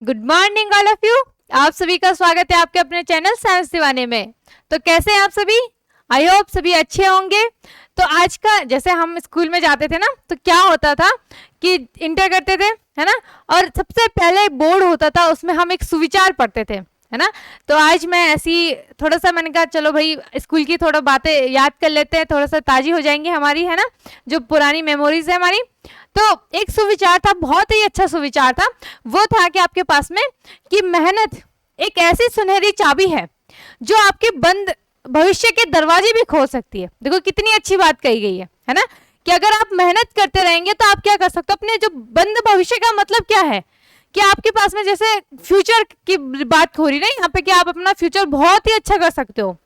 Good morning all of you. आप सभी का स्वागत है आपके अपने चैनल साइंस दीवाने में। तो कैसे हैं आप सभी? आई होप सभी अच्छे होंगे। तो आज का, जैसे हम स्कूल में जाते थे ना, तो क्या होता था कि इंटर करते थे, है ना, और सबसे पहले बोर्ड होता था, उसमें हम एक सुविचार पढ़ते थे, है ना। तो आज मैं ऐसी थोड़ा सा, मैंने कहा चलो भाई स्कूल की थोड़ा बातें याद कर लेते हैं, थोड़ा सा ताजी हो जाएंगी हमारी, है ना, जो पुरानी मेमोरीज है हमारी। तो एक सुविचार था, बहुत ही अच्छा सुविचार था। वो था कि आपके पास में कि मेहनत एक ऐसी सुनहरी चाबी है जो आपके बंद भविष्य के दरवाजे भी खोल सकती है। देखो कितनी अच्छी बात कही गई है ना, कि अगर आप मेहनत करते रहेंगे तो आप क्या कर सकते हो, अपने जो बंद भविष्य का मतलब क्या है कि आपके पास में, जैसे फ्यूचर की बात हो रही ना यहाँ पे, कि आप अपना फ्यूचर बहुत ही अच्छा कर सकते हो।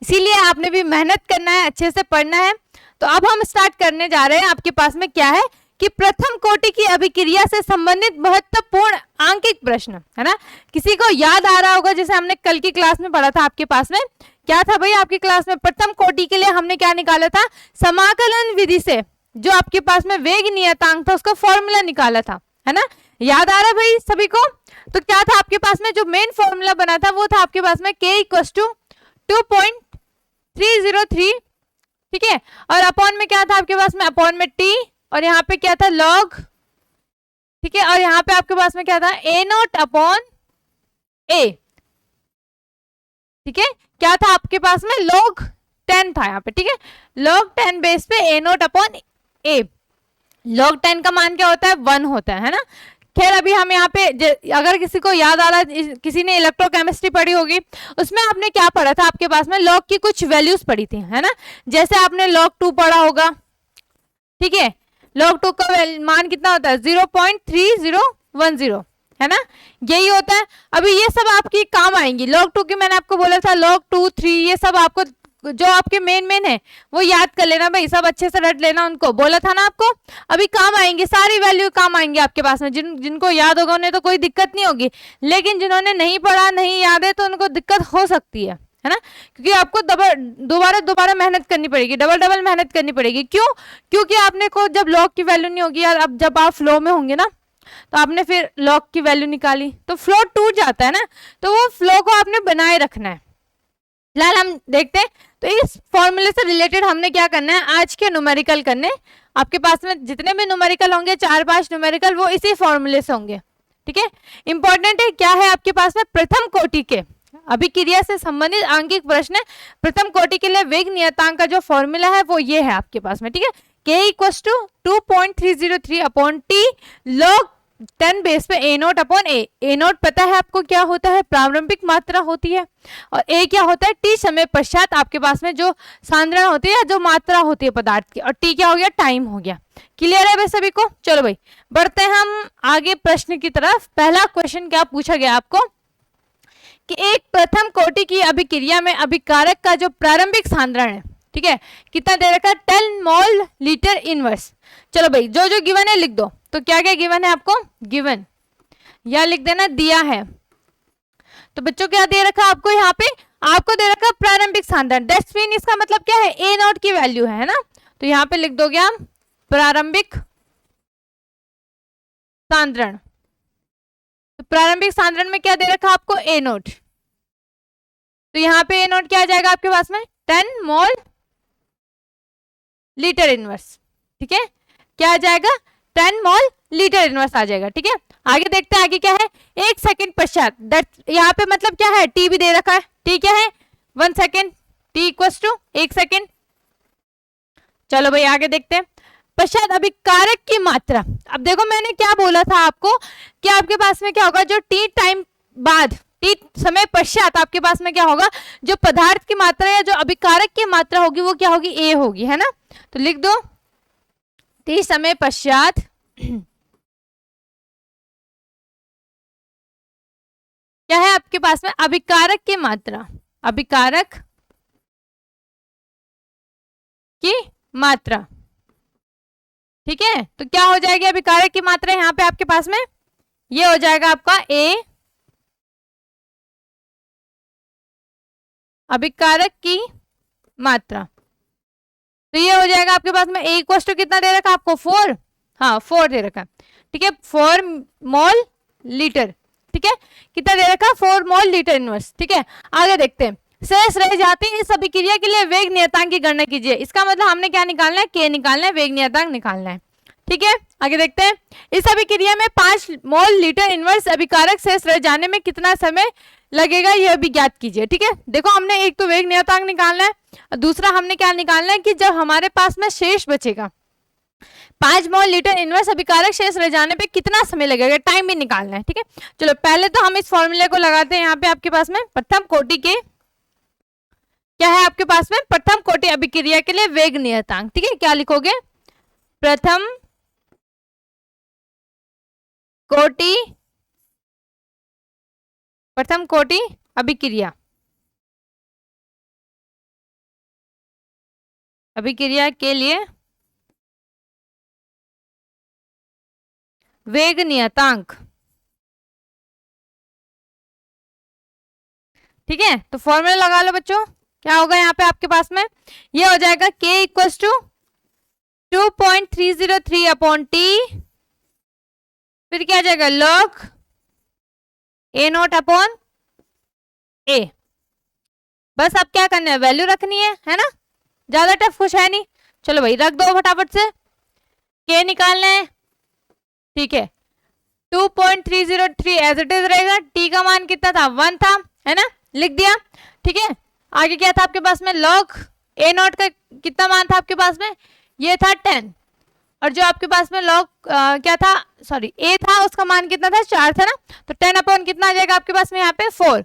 इसीलिए आपने भी मेहनत करना है, अच्छे से पढ़ना है। तो अब हम स्टार्ट करने जा रहे हैं। आपके पास में क्या है कि प्रथम कोटि की अभिक्रिया से संबंधित महत्वपूर्ण आंकिक प्रश्न, है ना। किसी को याद आ रहा होगा, जैसे हमने कल की क्लास में पढ़ा था, आपके पास में क्या था भाई, आपकी क्लास में प्रथम कोटि के लिए हमने क्या निकाला था, समाकलन विधि से जो आपके पास में वेग नियतांक था उसका फॉर्मूला निकाला था, है ना। याद आ रहा है भाई सभी को? तो क्या था आपके पास में, जो मेन फॉर्मूला बना था वो था आपके पास में k इक्वस टू 2.303, ठीक है। और अपॉन में क्या था आपके पास में, अपॉन में t, और यहाँ पे क्या था लॉग, ठीक है। और यहाँ पे आपके पास में क्या था, a नोट अपॉन a, ठीक है। क्या था आपके पास में, log 10 था यहाँ पे, ठीक है। log 10 बेस पे a naught upon a। log 10 का मान क्या होता है, 1 होता है ना। खैर अभी हम यहाँ पे, अगर किसी को याद आ रहा है, किसी ने इलेक्ट्रोकेमिस्ट्री पढ़ी होगी, उसमें आपने क्या पढ़ा था, आपके पास में लॉग की कुछ वैल्यूज पढ़ी थी, है ना। जैसे आपने log 2 पढ़ा होगा, ठीक है। log 2 का मान कितना होता है, 0.3010, है ना, यही होता है। अभी ये सब आपकी काम आएंगी। log 2 की मैंने आपको बोला था, log 2 3, ये सब आपको जो आपके मेन है वो याद कर लेना भाई, सब अच्छे से रट लेना, उनको बोला था ना आपको। अभी काम आएंगे, सारी वैल्यू काम आएंगे आपके पास में। जिनको याद होगा उन्हें तो कोई दिक्कत नहीं होगी, लेकिन जिन्होंने नहीं पढ़ा, नहीं याद है, तो उनको दिक्कत हो सकती है ना। क्योंकि आपको दोबारा दोबारा मेहनत करनी पड़ेगी, डबल डबल मेहनत करनी पड़ेगी। क्यों? क्योंकि आपने को जब लॉग की वैल्यू नहीं होगी यार, अब जब आप फ्लो में होंगे ना, तो आपने फिर लॉग की वैल्यू निकाली तो फ्लो टूट जाता है ना, तो वो फ्लो को आपने बनाए रखना है। फिलहाल हम देखते हैं। तो इस फॉर्मूले से रिलेटेड हमने क्या करना है, आज के न्यूमेरिकल करने। आपके पास में जितने भी न्यूमेरिकल होंगे, 4-5 न्यूमेरिकल, वो इसी फॉर्मूले से होंगे, ठीक है। इंपॉर्टेंट है, क्या है आपके पास में, प्रथम कोटि के अभिक्रिया से संबंधित आंकिक प्रश्न। प्रथम कोटि के लिए वेग नियतांक का जो फॉर्मूला है वो ये है आपके पास में, ठीक है। k equals to 2.303 upon T log 10 base पे a naught upon a naught पता है आपको क्या होता है, प्रारंभिक मात्रा होती है, और a क्या होता है, t समय पश्चात आपके पास में जो सांद्रण होती है, जो मात्रा होती है पदार्थ की, और t क्या हो गया, टाइम हो गया। क्लियर है भाई सभी को? चलो भाई बढ़ते हैं हम आगे प्रश्न की तरफ। पहला क्वेश्चन क्या पूछा गया आपको कि एक प्रथम कोटि की अभिक्रिया में अभिकारक का जो प्रारंभिक सांद्रण है, ठीक है, कितना दे रखा है, 10 मोल लीटर इनवर्स। चलो भाई जो जो गिवन है लिख दो। तो क्या क्या गिवन है आपको, गिवन या लिख देना दिया है। तो बच्चों क्या दे रखा आपको, यहाँ पे आपको दे रखा प्रारंभिक सांद्रण, दैट्स मीन इसका मतलब क्या है, ए नॉट की वैल्यू है ना। तो यहाँ पे लिख दोगे हम प्रारंभिक सांद्रण। तो प्रारंभिक सांद्रण में क्या दे रखा आपको, ए नोट। तो यहाँ पे ए नोट क्या आ जाएगा आपके पास में, 10 मोल लीटर इनवर्स, ठीक है। क्या आ जाएगा, 10 मोल लीटर इनवर्स आ जाएगा, ठीक है। आगे देखते हैं आगे क्या है, 1 सेकंड पश्चात, यहाँ पे मतलब क्या है, टी भी दे रखा है, टी क्या है, 1 second, T equals to 1 second. चलो भाई आगे देखते हैं। पश्चात अभिकारक की मात्रा। अब देखो मैंने क्या बोला था आपको कि आपके पास में क्या होगा, जो टी टाइम बाद, टी समय पश्चात आपके पास में क्या होगा, जो पदार्थ की मात्रा या जो अभिकारक की मात्रा होगी वो क्या होगी, ए होगी, है ना। तो लिख दो टी समय पश्चात क्या है आपके पास में, अभिकारक की मात्रा, अभिकारक की मात्रा, ठीक है। तो क्या हो जाएगी अभिकारक की मात्रा यहाँ पे आपके पास में, ये हो जाएगा आपका ए, अभिकारक की मात्रा। तो ये हो जाएगा आपके पास में ए इक्वल टू कितना दे रखा आपको, 4, हाँ 4 दे रखा, ठीक है। 4 मोल लीटर, ठीक है, कितना दे रखा 4 मोल लीटर इनवर्स, ठीक है। आगे देखते हैं, शेष रह जाती है इस अभिक्रिया के लिए वेग नियतांक की गणना कीजिए। इसका मतलब हमने क्या निकालना है, के निकालना है, वेग नियतांक निकालना है, ठीक है। आगे देखते हैं, इस अभिक्रिया में 5 मोल लीटर इनवर्स अभिकारक शेष रह जाने में कितना समय लगेगा यह भी ज्ञात कीजिए, ठीक है। देखो हमने एक तो वेग नियतांक निकालना है और दूसरा हमने क्या निकालना है कि जब हमारे पास में शेष बचेगा 5 मोल लीटर इनवर्स अभिकारक शेष रह जाने पे कितना समय लगेगा, टाइम भी निकालना है, ठीक है। चलो पहले तो हम इस फॉर्मूले को लगाते हैं। यहाँ पे आपके पास में प्रथम कोटि के क्या है, आपके पास में प्रथम कोटि अभिक्रिया के लिए वेग नियतांक, ठीक है। क्या लिखोगे, प्रथम कोटि अभिक्रिया के लिए वेग नियतांक, ठीक है। तो फॉर्मूला लगा लो बच्चों, क्या होगा यहाँ पे आपके पास में, ये हो जाएगा k equals to 2.303 upon T, फिर क्या आ जाएगा log a naught upon a। बस अब क्या करना है, वैल्यू रखनी है ना, ज्यादा टफ कुछ है नहीं। चलो भाई रख दो फटाफट से, k निकालना है, ठीक है। 2.303 एज इट इज रहेगा, t का मान कितना था 1 था, है ना, लिख दिया, ठीक है। आगे क्या था आपके पास में, log a नॉट का कितना मान था आपके पास में, ये था 10, और जो आपके पास में log क्या था, सॉरी a था, उसका मान कितना था 4 था ना, तो 10 अपॉन कितना आ जाएगा आपके पास में यहाँ पे 4।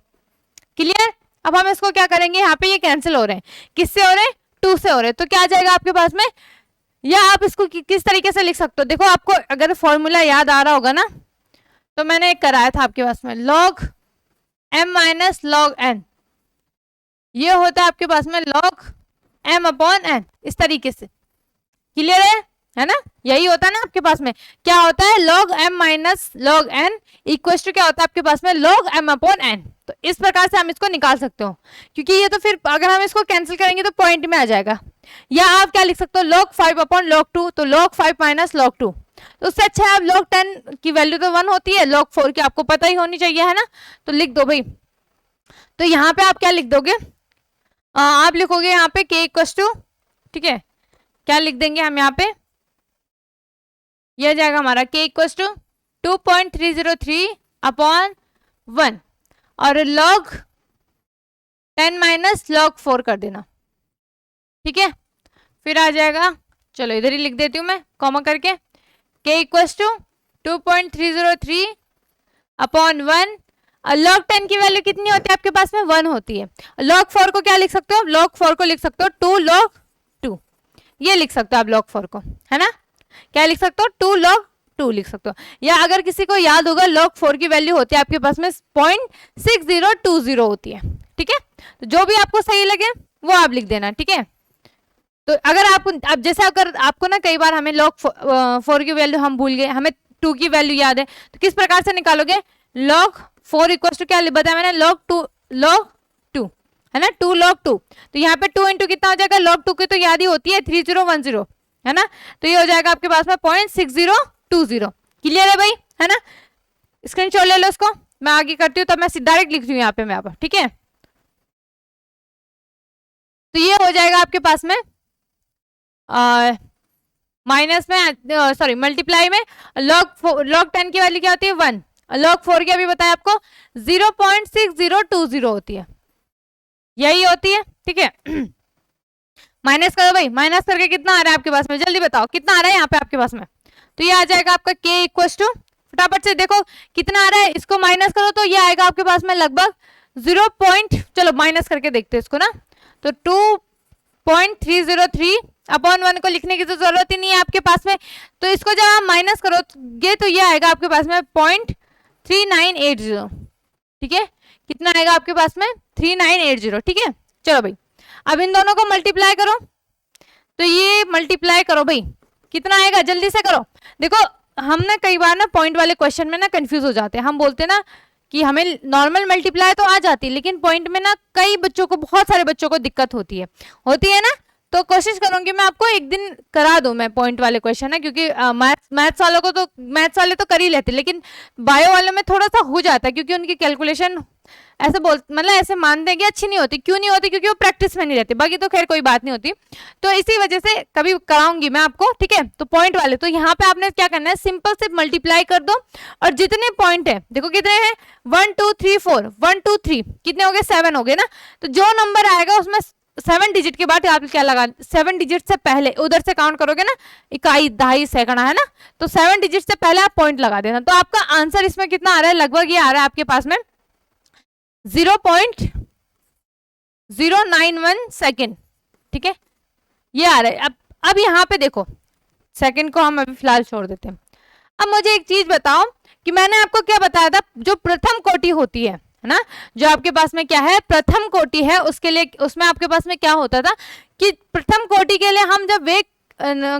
क्लियर। अब हम इसको क्या करेंगे, यहाँ पे ये कैंसिल हो रहे हैं, किससे हो रहे हैं, 2 से हो रहे हैं, तो क्या आ जाएगा आपके पास में, या आप इसको किस तरीके से लिख सकते हो, देखो आपको अगर फॉर्मूला याद आ रहा होगा ना, तो मैंने एक कराया था आपके पास में log m minus log n, ये होता है आपके पास में log m अपॉन n, इस तरीके से। क्लियर है ना, यही होता है ना आपके पास में, क्या होता है log m minus log n equal to क्या होता है आपके पास में log m अपॉन n। तो इस प्रकार से हम इसको निकाल सकते हो, क्योंकि ये तो फिर अगर हम इसको कैंसिल करेंगे तो पॉइंट में आ जाएगा। या आप क्या लिख सकते हो, log 5 अपॉन log 2, तो log 5 माइनस log 2, तो उससे अच्छा है आप log 10 की वैल्यू तो 1 होती है, log 4 की आपको पता ही होनी चाहिए, है ना, तो लिख दो भाई। तो यहाँ पे आप क्या लिख दोगे, आप लिखोगे यहाँ पे k इक्वल टू, ठीक है, क्या लिख देंगे हम यहाँ पे, यह जाएगा हमारा k इक्वल टू 2.303 अपॉन 1 और log 10 माइनस log 4 कर देना, ठीक है। फिर आ जाएगा, चलो इधर ही लिख देती हूँ मैं कॉमा करके, k equal to 2.303 upon 1, log 10 की वैल्यू कितनी होती है आपके पास में, 1 होती है। log 4 को क्या लिख सकते हो, log 4 को लिख सकते हो 2 log 2, ये लिख सकते हो आप log 4 को, है ना, क्या लिख सकते हो 2 log 2 लिख सकते हो। या अगर किसी को याद होगा log 4 की वैल्यू होती है आपके पास में 0.6020 होती है, ठीक है। तो जो भी आपको सही लगे वो आप लिख देना, ठीक है। तो अगर आपको अब जैसे अगर आपको ना कई बार हमें log 4 की वैल्यू हम भूल गए, हमें 2 की वैल्यू याद है, तो किस प्रकार से निकालोगे, log 4 इक्वल टू क्या बताया मैंने, log 2 है ना, 2 log 2, तो यहाँ पे 2 इंटू कितना हो जाएगा, log 2 की तो याद ही होती है 3010, है ना, तो ये हो जाएगा आपके पास में 0.6020। क्लियर है भाई, है ना, स्क्रीनशॉट ले लो इसको, मैं आगे करती हूँ, तब मैं डायरेक्ट लिख रही हूँ यहाँ पे मैं, आप ठीक है। तो ये हो जाएगा आपके पास में माइनस में, सॉरी मल्टीप्लाई में, log 10 की वैल्यू क्या होती है 1, log 4 की अभी बताया आपको 0.6020 होती है, यही होती है, ठीक है। माइनस करो भाई, माइनस करके कितना आ रहा है आपके पास में, जल्दी बताओ कितना आ रहा है यहाँ पे आपके पास में, तो ये आ जाएगा आपका k इक्वल टू, फटाफट से देखो कितना आ रहा है, इसको माइनस करो तो ये आएगा आपके पास में लगभग 0. चलो माइनस करके देखते हैं इसको ना, तो 2.303 अपॉन 1 को लिखने की तो जरूरत ही नहीं है आपके पास में, तो इसको जब आप माइनस करोगे तो ये आएगा आपके पास में 0.3980, ठीक है, कितना आएगा आपके पास में 3980, ठीक है। चलो भाई अब इन दोनों को मल्टीप्लाई करो, तो ये मल्टीप्लाई करो भाई, कितना आएगा जल्दी से करो। देखो हम ना कई बार ना पॉइंट वाले क्वेश्चन में ना कंफ्यूज हो जाते हैं, हम बोलते हैं ना कि हमें नॉर्मल मल्टीप्लाई तो आ जाती है, लेकिन पॉइंट में ना कई बच्चों को, बहुत सारे बच्चों को दिक्कत होती है ना, तो कोशिश करूंगी मैं आपको एक दिन करा दूं मैं पॉइंट वाले क्वेश्चन है, क्योंकि मैथ्स वालों को तो मैथ्स वाले तो कर ही लेते, लेकिन बायो वाले में थोड़ा सा हो जाता है, क्योंकि उनकी कैलकुलेशन ऐसे मतलब ऐसे मानते हैं कि अच्छी नहीं होती। क्यों नहीं होती? क्योंकि वो प्रैक्टिस में नहीं रहती। बाकी तो खैर कोई बात नहीं होती, तो इसी वजह से कभी कराऊंगी मैं आपको, ठीक है। तो पॉइंट वाले तो यहाँ पे आपने क्या करना है, सिंपल से मल्टीप्लाई कर दो, और जितने पॉइंट है देखो कितने हैं, 1 2 3 4, 1 2 3 कितने हो गए, 7 हो गए ना। तो जो नंबर आएगा उसमें 7 डिजिट के बाद आप क्या लगा, 7 डिजिट से पहले उधर से काउंट करोगे ना, इकाई दहाई सैकड़ा है ना, तो 7 डिजिट से पहले आप पॉइंट लगा देना। तो आपका आंसर इसमें कितना आ रहा है, लगभग ये आ रहा है आपके पास में 0.091 सेकेंड, ठीक है, ये आ रहा है। अब यहाँ पे देखो, सेकंड को हम अभी फिलहाल छोड़ देते हैं। अब मुझे एक चीज बताओ कि मैंने आपको क्या बताया था, जो प्रथम कोटि होती है ना, जो आपके पास में क्या है, प्रथम कोटि है, उसके लिए उसमें आपके पास में क्या होता था कि प्रथम कोटि के लिए हम जब वेग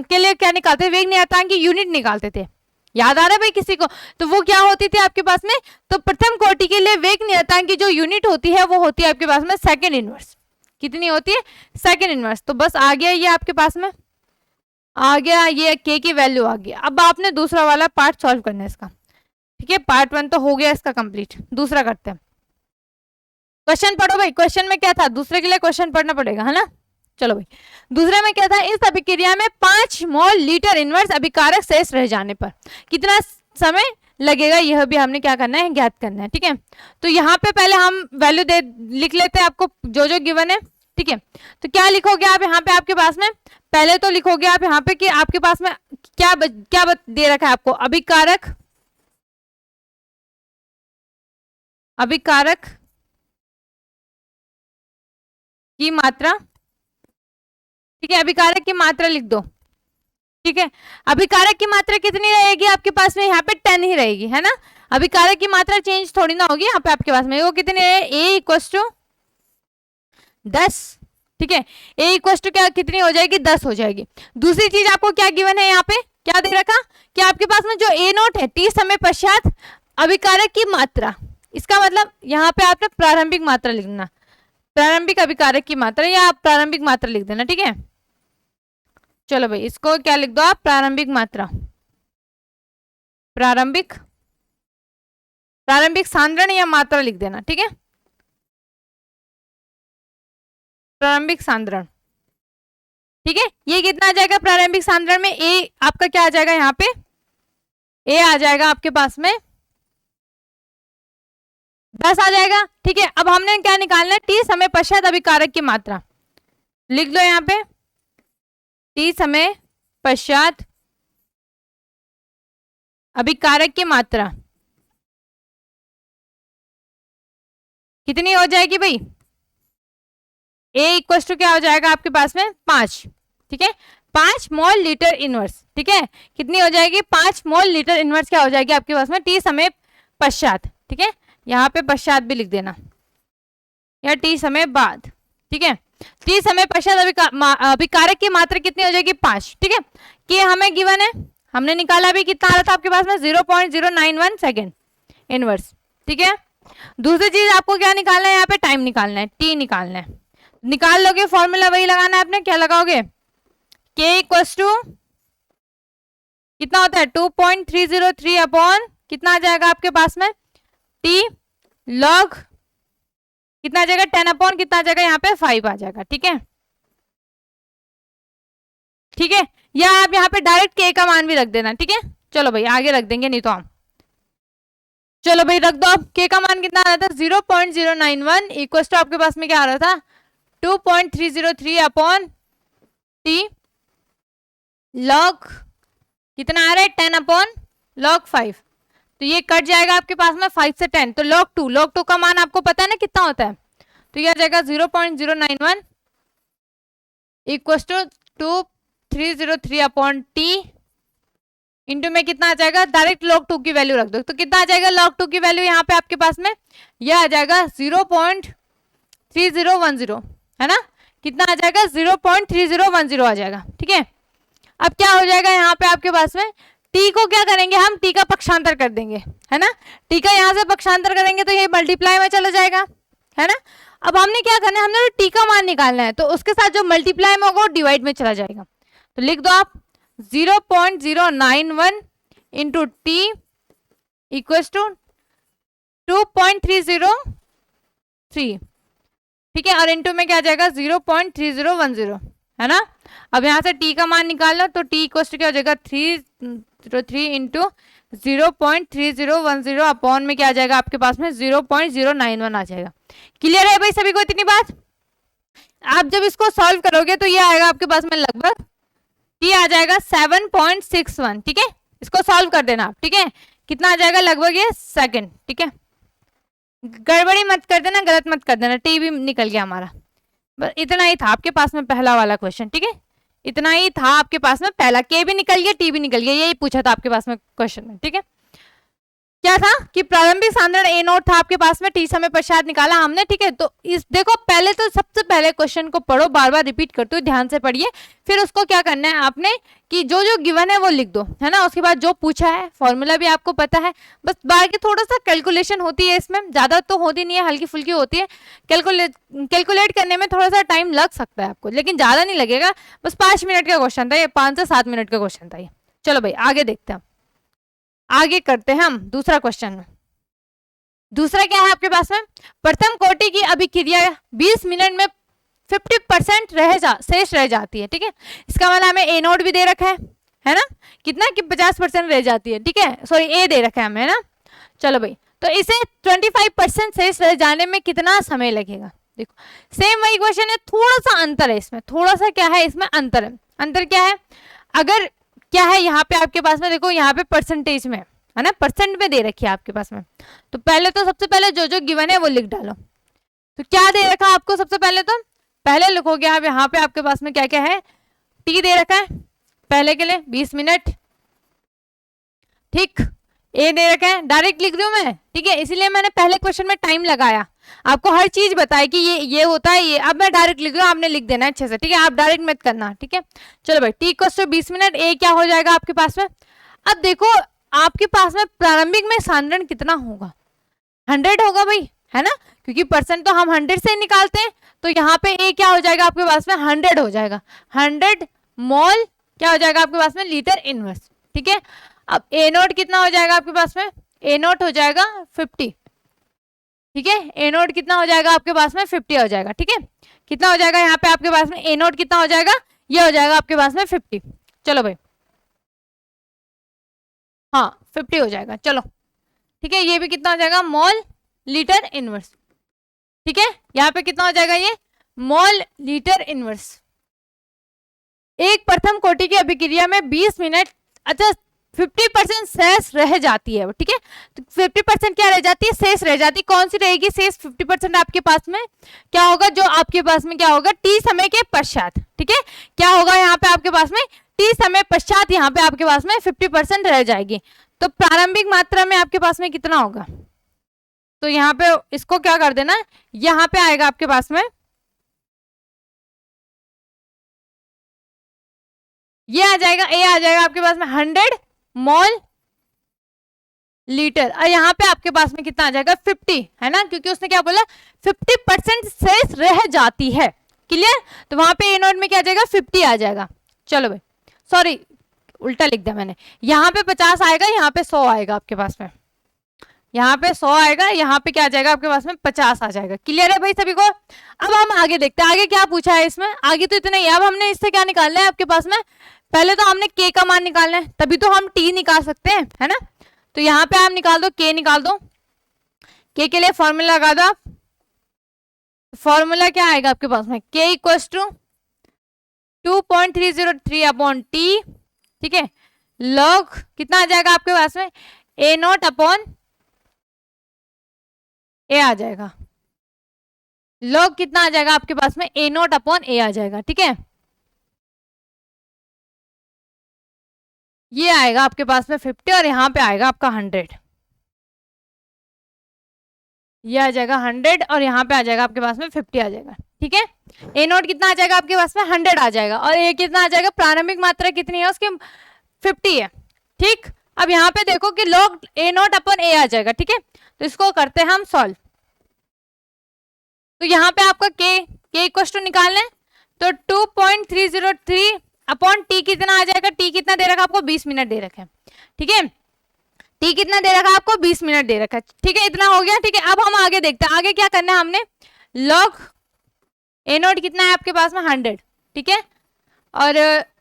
के लिए क्या निकालते थे, वेग नियतांक की यूनिट निकालते थे। याद आ रहा है भाई किसी को? तो वो क्या होती थी आपके पास में, तो प्रथम कोटि के लिए वेग नियतांक की जो यूनिट होती है वो होती है आपके पास में सेकंड इनवर्स। कितनी होती है, सेकंड इनवर्स। तो बस आ गया ये आपके पास में, आ गया ये के की वैल्यू आ गया। अब आपने दूसरा वाला पार्ट सॉल्व करना है इसका, ठीक है। पार्ट 1 तो हो गया इसका कंप्लीट, दूसरा करते हैं। क्वेश्चन पढ़ो भाई, क्वेश्चन में क्या था, दूसरे के लिए क्वेश्चन पढ़ना पड़ेगा, है ना। चलो भाई, दूसरे में क्या था, इस अभिक्रिया में 5 मोल लीटर इनवर्स अभिकारक शेष रह जाने पर कितना समय लगेगा, यह भी हमने क्या करना है, ज्ञात करना है, ठीक है। तो यहाँ पे पहले हम वैल्यू दे लिख लेते हैं आपको जो गिवन है, ठीक है। तो क्या लिखोगे आप यहाँ पे, आपके पास में पहले तो लिखोगे आप यहाँ पे कि आपके पास में क्या दे रखा है आपको, अभिकारक की मात्रा, ठीक है, अभिकारक की मात्रा लिख दो, ठीक है। अभिकारक की मात्रा कितनी रहेगी आपके पास में, यहाँ पे 10 ही रहेगी, है ना। अभिकारक की मात्रा चेंज थोड़ी ना होगी यहाँ पे आपके पास में, वो कितनी है, a = 10, ठीक है। a = क्या कितनी हो जाएगी, 10 हो जाएगी। दूसरी चीज आपको क्या गिवन है, यहाँ पे क्या दे रखा कि आपके पास में जो a0 है, t समय पश्चात अभिकारक की मात्रा, इसका मतलब यहाँ पे आपने प्रारंभिक मात्रा लिखना, प्रारंभिक अभिकारक की मात्रा, या आप प्रारंभिक मात्रा लिख देना, ठीक है। चलो भाई, इसको क्या लिख दो आप, प्रारंभिक मात्रा, प्रारंभिक सांद्रण या मात्रा लिख देना, ठीक है, प्रारंभिक सांद्रण, ठीक है। ये कितना आ जाएगा प्रारंभिक सांद्रण में, ए आपका क्या आ जाएगा, यहाँ पे ए आ जाएगा आपके पास में 10 आ जाएगा, ठीक है। अब हमने क्या निकालना है, टी समय पश्चात अभिकारक की मात्रा, लिख लो यहाँ पे, टी समय पश्चात अभिकारक की मात्रा कितनी हो जाएगी भाई, a = क्या हो जाएगा आपके पास में 5, ठीक है, 5 मोल लीटर इनवर्स, ठीक है। कितनी हो जाएगी, 5 मोल लीटर इनवर्स क्या हो जाएगी आपके पास में, टी समय पश्चात, ठीक है। यहाँ पे पश्चात भी लिख देना, या टी समय बाद, ठीक है। टी समय पश्चात अभिकारक की मात्रा कितनी हो जाएगी, 5, ठीक है। कि हमें गिवन है, हमने निकाला भी, कितना आ रहा था आपके पास में 0.091 सेकेंड इनवर्स, ठीक है। दूसरी चीज आपको क्या निकालना है, यहाँ पे टाइम निकालना है, टी निकालना है। निकाल लोगे, फॉर्मूला वही लगाना है आपने, क्या लगाओगे, k = कितना होता है 2.303 अपॉन कितना आ जाएगा आपके पास में, t log कितना आ जाएगा, 10 अपॉन कितना आ जाएगा, यहाँ पे 5 आ जाएगा, ठीक है, ठीक है। या आप यहाँ पे डायरेक्ट k का मान भी रख देना, ठीक है। चलो भाई आगे रख देंगे, नहीं तो हम, चलो भाई रख दो। अब k का मान कितना आ रहा था, 0.091 = आपके पास में क्या आ रहा था, 2.303 अपॉन t log कितना आ रहा है, 10 अपॉन log 5। तो ये कट जाएगा आपके पास में 5 से 10, तो log 2 का मान आपको पता है ना कितना होता है, तो ये आ जाएगा 0.091 = 2303 अपॉन t इंटू में कितना आ जाएगा, डायरेक्ट log 2 की वैल्यू रख दो, तो कितना आ जाएगा log 2 की वैल्यू यहाँ पे आपके पास में, यह आ जाएगा 0.3010, है ना। कितना आ जाएगा, 0.3010 आ जाएगा, ठीक है। अब क्या हो जाएगा यहाँ पे आपके पास में, t को क्या करेंगे हम, t का पक्षांतर कर देंगे, है ना। t का यहाँ से पक्षांतर करेंगे तो ये मल्टीप्लाई में चला जाएगा, है ना। अब हमने क्या करना है, हमने टी का मान निकालना है, तो उसके साथ जो मल्टीप्लाई में होगा वो डिवाइड में चला जाएगा। तो लिख दो आप 0.091 इंटू टी इक्वल टू 2.303, ठीक है, और इंटू में क्या आ जाएगा 0.3010, है ना। अब यहाँ से टी का मान निकाल लो, तो टी इक्वल टू क्या हो जाएगा 303 इंटू 0.3010 अपॉन में क्या आ जाएगा आपके पास में 0.091 आ जाएगा। क्लियर है भाई सभी को इतनी बात? आप जब इसको सॉल्व करोगे तो ये आएगा आपके पास में लगभग टी आ जाएगा 7.61, ठीक है, इसको सॉल्व कर देना आप, ठीक है, कितना आ जाएगा लगभग ये सेकंड, ठीक है, गड़बड़ी मत कर देना, गलत मत कर देना, टी भी निकल गया हमारा। बस इतना ही था आपके पास में पहला वाला क्वेश्चन, ठीक है, इतना ही था आपके पास में पहला, के भी निकल गया टी भी निकल गया, यही पूछा था आपके पास में क्वेश्चन में, ठीक है। क्या था कि प्रारंभिक सांद्रण ए नोट था आपके पास में, टी समय पश्चात निकाला हमने, ठीक है। तो इस देखो पहले तो सबसे पहले क्वेश्चन को पढ़ो, बार बार रिपीट करते हुए ध्यान से पढ़िए, फिर उसको क्या करना है आपने कि जो जो गिवन है वो लिख दो, है ना। उसके बाद जो पूछा है फॉर्मूला भी आपको पता है, बस बाकी थोड़ा सा कैलकुलेशन होती है इसमें, ज्यादा तो होती नहीं है, हल्की फुल्की होती है, कैलकुलेट करने में थोड़ा सा टाइम लग सकता है आपको, लेकिन ज्यादा नहीं लगेगा, बस 5 मिनट का क्वेश्चन था ये, 5 से 7 मिनट का क्वेश्चन था ये। चलो भाई आगे देखते हैं, आगे करते हैं हम दूसरा क्वेश्चन में। दूसरा क्या है आपके पास में, प्रथम कोटि की अभिक्रिया 20 मिनट में 50% शेष रह जाती है, ठीक है। इसका मतलब हमें ए नोट भी दे रखा है ना, कितना कि 50% रह जाती है, ठीक है, सॉरी ए दे रखा है हमें, है ना। चलो भाई, तो इसे 25% शेष रह जाने में कितना समय लगेगा। देखो सेम वही क्वेश्चन है, थोड़ा सा अंतर है इसमें, थोड़ा सा क्या है इसमें अंतर है। अंतर क्या है, अगर क्या है यहाँ पे आपके पास में, देखो यहाँ पे परसेंटेज में है ना, परसेंट में दे रखी है आपके पास में, तो पहले तो सबसे पहले जो जो गिवन है वो लिख डालो। तो क्या दे रखा है आपको, सबसे पहले तो पहले लिखोगे आप यहाँ पे आपके पास में क्या क्या है, टी दे रखा है पहले के लिए 20 मिनट, ठीक, ए दे रखा है, डायरेक्ट लिख दूं मैं, ठीक है, इसीलिए मैंने पहले क्वेश्चन में टाइम लगाया, आपको हर चीज बताया कि ये होता है ये, अब मैं डायरेक्ट लिख दूं, आपने लिख देना अच्छे से, ठीक है, आप डायरेक्ट मत करना, ठीक है। चलो भाई टी इक्वल 20 मिनट, ए क्या हो जाएगा आपके पास में, अब देखो आपके पास में प्रारंभिक में सांद्रण कितना होगा, 100 होगा भाई, है ना, क्योंकि परसेंट तो हम 100 से निकालते हैं, तो यहाँ पे ए क्या हो जाएगा आपके पास में 100 हो जाएगा, 100 मोल क्या हो जाएगा आपके पास में लीटर इनवर्स, ठीक है। अब ए नोट कितना हो जाएगा आपके पास में, ए नोट हो जाएगा 50, ठीक है, ए नोट कितना हो जाएगा आपके पास में 50 हो जाएगा, ठीक है, कितना हो जाएगा यहाँ पे आपके पास में ए नोट कितना हो जाएगा, ये हो जाएगा आपके पास में 50। चलो भाई हाँ 50 हो जाएगा, चलो ठीक है, ये भी कितना हो जाएगा मोल लीटर इनवर्स, ठीक है, यहाँ पे कितना हो जाएगा ये मोल लीटर इनवर्स। एक प्रथम कोटि की अभिक्रिया में 20 मिनट, अच्छा 50% शेष रह जाती है, ठीक है, तो 50% क्या रह जाती है, शेष रह जाती है, कौन सी रहेगी शेष 50% आपके पास में, क्या होगा जो आपके पास में क्या होगा टी समय के पश्चात, ठीक है, क्या होगा यहाँ पे आपके पास में टी समय पश्चात, यहाँ पे आपके पास में 50% रह जाएगी, तो प्रारंभिक मात्रा में आपके पास में कितना होगा, तो यहाँ पे इसको क्या कर देना, यहाँ पे आएगा आपके पास में, ये आ जाएगा, ए आ जाएगा आपके पास में 100 मोल लीटर, और यहाँ पे आपके पास में कितना आ जाएगा 50, है ना, क्योंकि उसने क्या बोला 50% शेष रह जाती है, क्लियर, तो वहां पे ए नोट में क्या आ जाएगा 50 आ जाएगा। चलो भाई सॉरी उल्टा लिख दिया मैंने, यहाँ पे 50 आएगा, यहाँ पे 100 आएगा आपके पास में, यहाँ पे 100 आएगा, यहाँ पे क्या आ जाएगा आपके पास में 50 आ जाएगा, क्लियर है भाई सभी को। अब हम आगे देखते हैं आगे क्या पूछा है इसमें, आगे तो इतना ही, अब हमने इससे क्या निकालना है आपके पास में, पहले तो हमने के का मान निकालना है, तभी तो हम टी निकाल सकते हैं, है ना, तो यहाँ पे आप निकाल दो, के निकाल दो, के लिए फॉर्मूला लगा दो आप, फॉर्मूला क्या आएगा आपके पास में, के इक्वल टू 2.303 अपॉन टी, ठीक है, लॉग कितना आ जाएगा आपके पास में ए नोट अपॉन ए आ जाएगा, लॉग कितना आ जाएगा आपके पास में ए नोट अपॉन ए आ जाएगा, ठीक है, ये आएगा आपके पास में 50 और यहाँ पे आएगा आपका 100, ये आ जाएगा 100 और यहाँ पे आ जाएगा आपके पास में 50 आ जाएगा, ठीक है, ए नोट कितना आ जाएगा आपके पास में 100 आ जाएगा, और ए कितना आ जाएगा, प्रारंभिक मात्रा कितनी है उसकी 50 है, ठीक। अब यहाँ पे देखो कि लॉग ए नोट अपॉन ए आ जाएगा, ठीक है, तो इसको करते हैं हम सॉल्व, तो यहाँ पे आपका के इक्वल टू निकालना है, तो 2.303 अपॉन टी कितना आ जाएगा, टी कितना दे रखा आपको 20 मिनट दे रखा है, ठीक है, टी कितना दे रखा आपको 20 मिनट दे रखा है, ठीक है, इतना हो गया, ठीक है। अब हम आगे देखते हैं, आगे क्या करना है हमने, लॉग ए नोट कितना है आपके पास में 100, ठीक है, और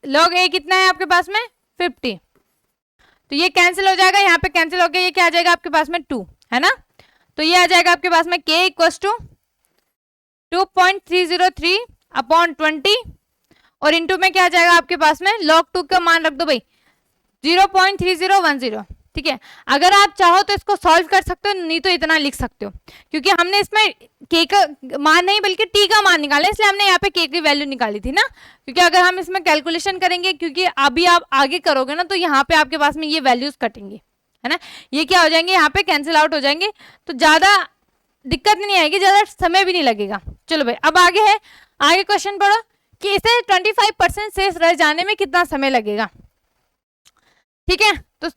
लॉग ए कितना है आपके पास में 50, तो ये कैंसिल हो जाएगा, यहाँ पे कैंसिल हो गया, ये क्या आ जाएगा आपके पास में 2, है ना, तो ये आ जाएगा आपके पास में के इक्वल टू 2.303 अपॉन 20 और इंटू में क्या आ जाएगा आपके पास में, लॉग 2 का मान रख दो भाई 0.3010, ठीक है। अगर आप चाहो तो इसको सॉल्व कर सकते हो, नहीं तो इतना लिख सकते हो, क्योंकि हमने इसमें के का मान नहीं बल्कि टी का मान निकाला, इसलिए हमने यहाँ पे के की वैल्यू निकाली थी ना, क्योंकि अगर हम इसमें कैलकुलेशन करेंगे, क्योंकि अभी आप आगे करोगे ना, तो यहाँ पे आपके पास में ये वैल्यूज कटेंगे, है ना, ये क्या हो जाएंगे, यहाँ पे कैंसिल आउट हो जाएंगे, तो ज्यादा दिक्कत नहीं आएगी, ज्यादा समय भी नहीं लगेगा। चलो भाई अब आगे है, आगे क्वेश्चन पढ़ो कि इसे 25% शेष रह जाने में कितना समय लगेगा, ठीक है। तो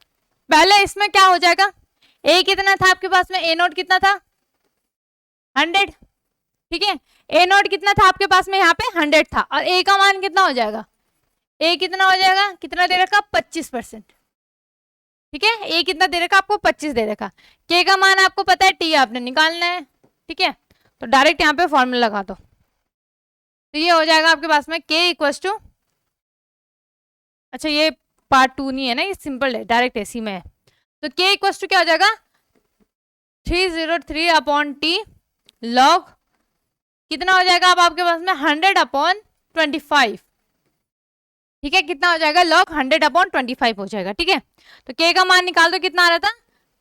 पहले इसमें क्या हो जाएगा, ए कितना था आपके पास में, ए नोट कितना था 100, ठीक है, ए नोट कितना था आपके पास में यहाँ पे 100 था, और ए का मान कितना हो जाएगा, ए कितना हो जाएगा, कितना दे रखा 25%, ठीक है, ए कितना दे रखा आपको 25 दे रखा, के का मान आपको पता है, टी आपने निकालना है, ठीक है, तो डायरेक्ट यहाँ पे फॉर्मूला लगा दो, तो ये हो जाएगा आपके पास में के इक्वल टू, अच्छा ये पार्ट 2 नहीं है ना, ये सिंपल है, डायरेक्ट ऐसी में है, तो के इक्वल टू क्या हो जाएगा 303 अपॉन टी लॉग कितना हो जाएगा, अब आपके पास में 100 अपॉन 25, ठीक है, कितना हो जाएगा लॉग 100 अपॉन 25 हो जाएगा, ठीक है। तो के का मान निकाल दो, कितना आ रहा था